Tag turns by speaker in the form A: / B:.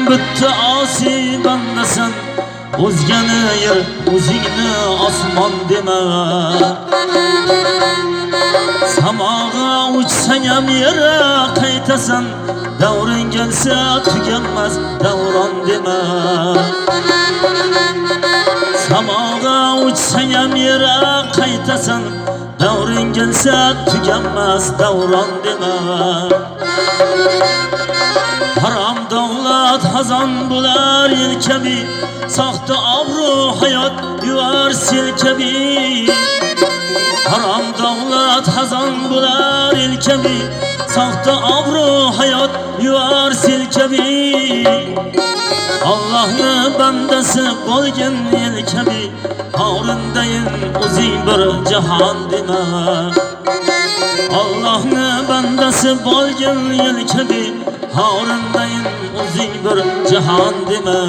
A: bitti asi bandasan, o'zgani yer, o'zingni osmon dema. Samoga uçsang ham yere qaytasan, davring kelsa tuganmas davron dema. Samoga uçsang ham yere qaytasan, davring kelsa tuganmas davron dema. Haram davlat hazon bo'lar yel kabi, soxta obro hayot yuvar sel kabi. Haram davlat hazon bo'lar yel kabi, soxta obro hayot yuvar sel kabi. Allah'ni bandasi bo'lgan yel kabi, Harundayin o'zing bir jahon dema. Allah'ni bandasi bo'lgan yel kabi, Harundayin o'zing bir jahon dema.